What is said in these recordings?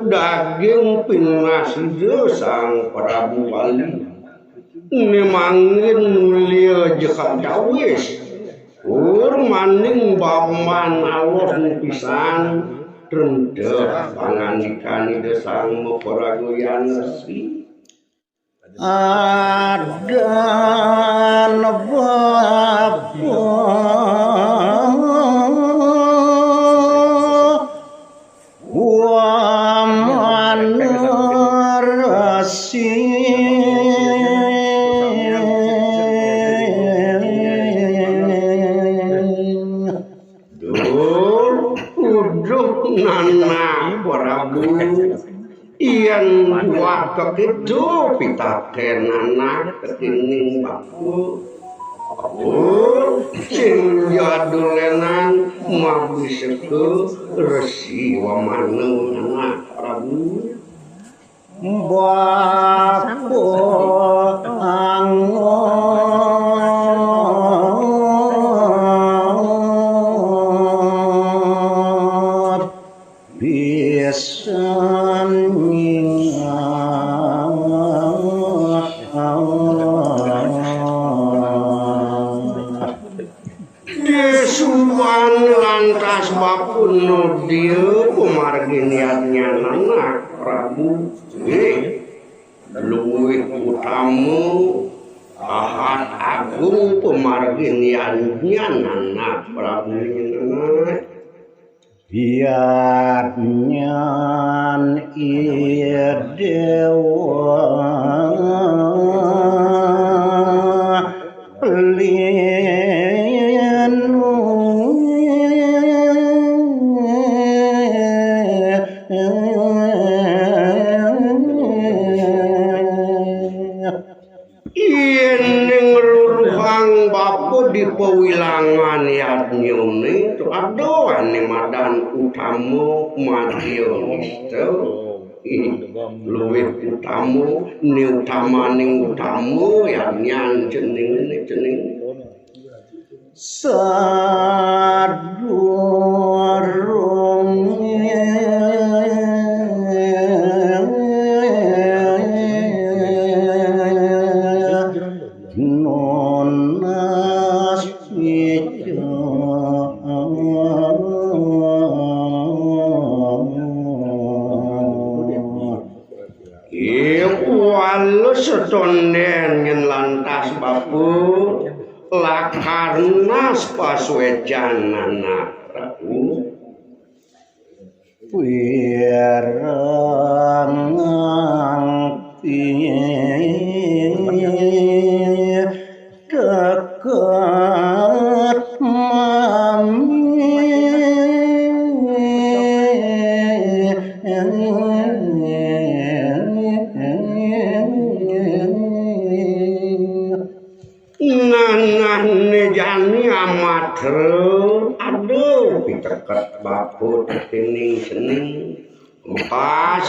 daging pinasih sang Prabu Bali nemangin mulia jeka dawis maning baman Allah pisan rendah panganikan ide sang meperagoyan resi ada iyan buat kekidu pitaken anak ketinging baku sing jadulenan mabiseku resi wamanu anak Prabu baku angot bisa lantas bakun dia pemarginiannya anak Prabu luwih utamu ahat agung pemarginiannya anak Prabu biarnya dewa di pewilangan yadnyone adoan ni madan utamu madioniste luwih utamu ni utamaning utamu yadnyan jeneng sadurung setonden ngen lantas bapu lakarnas paswejan anak Prabu wirang dekat mami jani amat aduh piteket bapu tening sening pas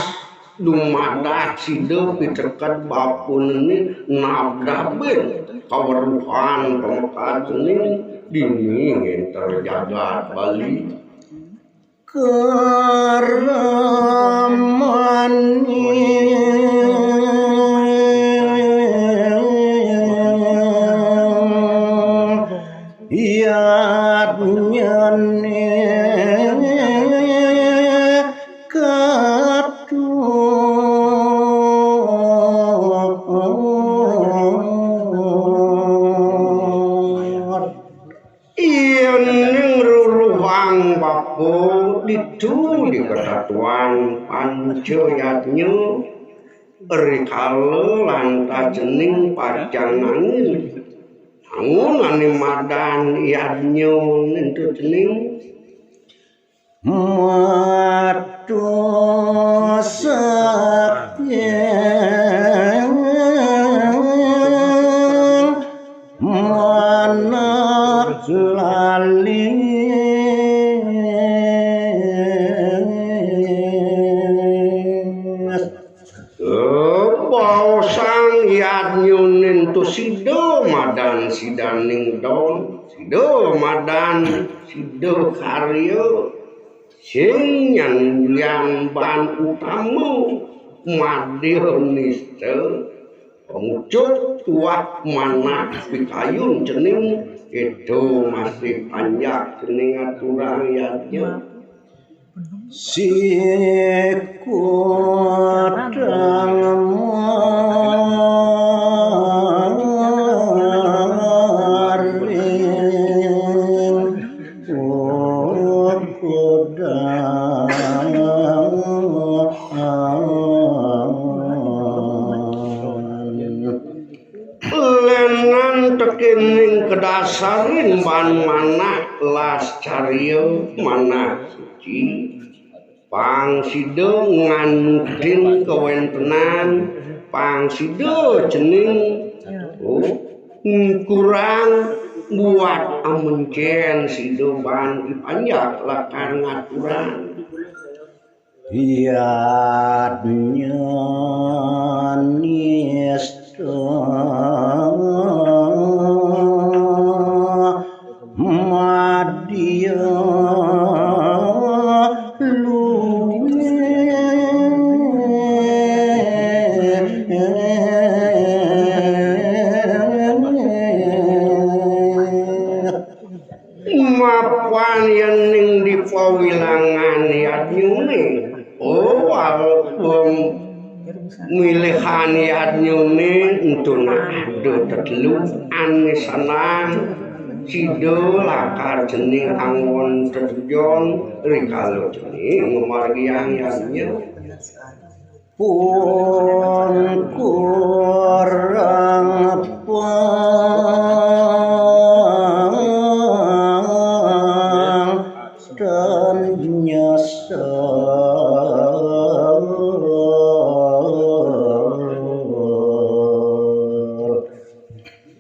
dumadak sido piteket bapu ini nabdabin kaweruhan pemekat sening dingin terjagat Bali keramani itu di kesatuan pancoyatnya rikala lantas jening pajang angin angun animadan yadnya itu jening matusaknya nyunin tu sido madan sidaning don sido madan sido karyo sing yang ban utama madionista pengucut tuak mana pikayun cening itu masih panjang cening aturan ayatnya tekening kedasarin ban mana las caryo mana suci pangsido ngandin kewentenan pangsido cening kurang buat amencen sido ban ipanjak lakar ngaturan Yadnya nista madia mapan yang ning di pawilangan yadnyune walaupun milihan yadnyune untuk ada tetelu ane sanang sido lakar jening angon terjong rikalo jening ngemargiang yadnya pun kurang dan nyesel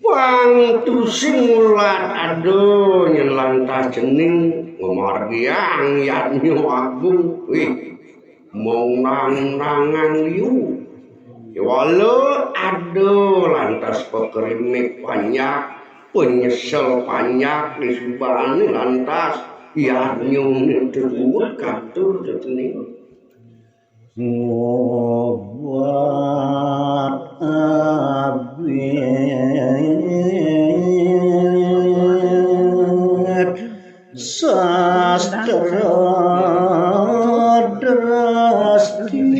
wang tu singulat aduh nyelantah jening ngemargiang yadnya agung mau nang-nangan liu walau aduh lantas pekerimik banyak penyesal banyak di subani lantas yadnya tersebut katur jening ngobat abid sastra drasti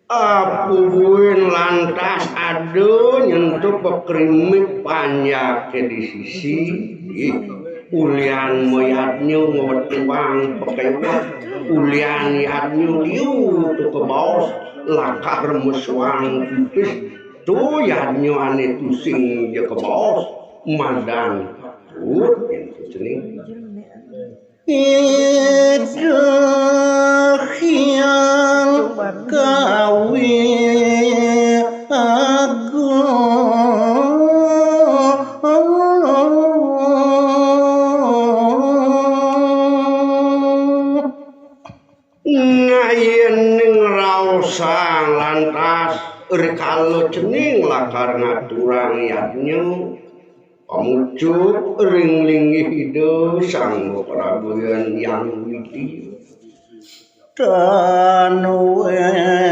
apuin lantas aduh nyentuh pekerimik banyak di sisi ulian moyatnya ngewetubang pekewat ulian yadnya liu tuh ke bawah lakar musuhan tipis tuh yadnya ane tusing je ke bawah madan tuh itu jening Idah yang kawi agung ngayening raosang lantas rikalo cening lakar ngaturang yadnya pamucut ringlingi hidup sang prabuyan yang widi dan wenten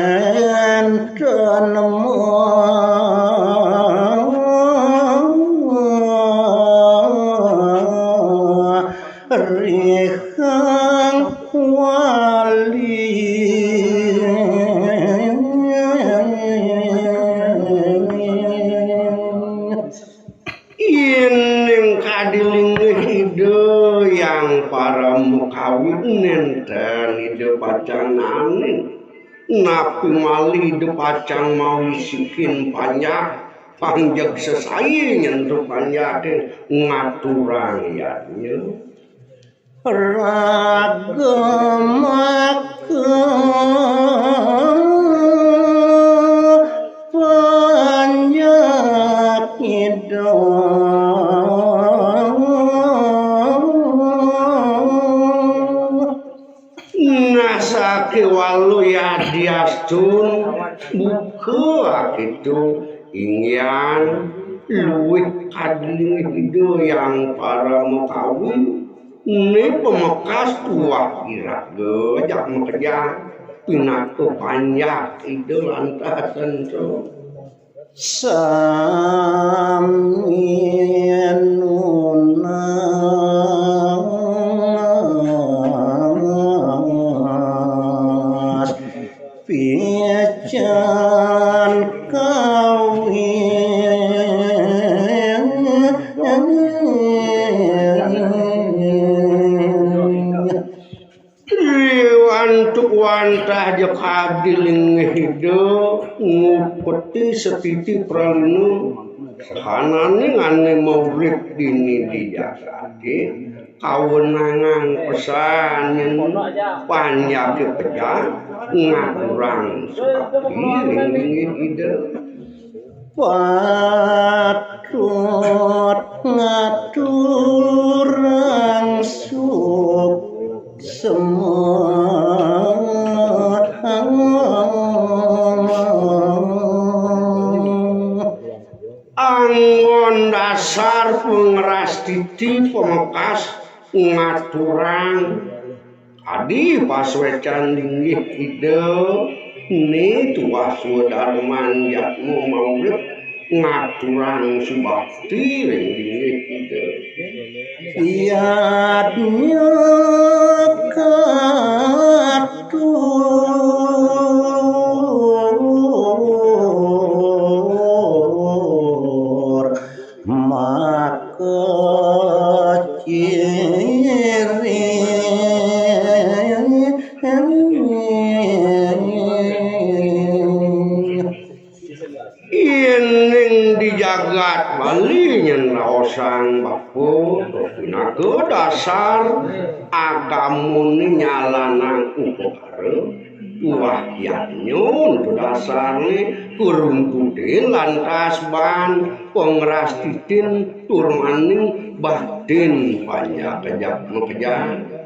rihang wali ining kadiling hidup yang para mukawin dan hidup pacang anin napi mali hidup pacang mau isikin banyak panjang sesai nyentuh banyak ngaturang yadnya banyak hidup Tuhan luwih kadling ide yang para mekawin ini pemekas tua kira jak mekerja pinato panjang ide lantas tentu saminunas piacan wantah jek hadiling hidup ngupeti setiti pralinu sahanane ngane maurip dini dijasake kawenangan pesan panjang pejah ngaturang seperti ring hidup patut ngaturang suk angon dasar pengeras titi pemekas ngaturang adi paswecan linggih ide ni tuas wedarman jatmu maurip ngaturang subakti linggih ide iadnya katur maka ciri ining di jagat Bali nyen raosang bapu pinaku dasar agamuni nyalanang upokare wahyanyun dasarne kurung tudin lantas ban pengras titin turmaning batin panjang kejap mekejang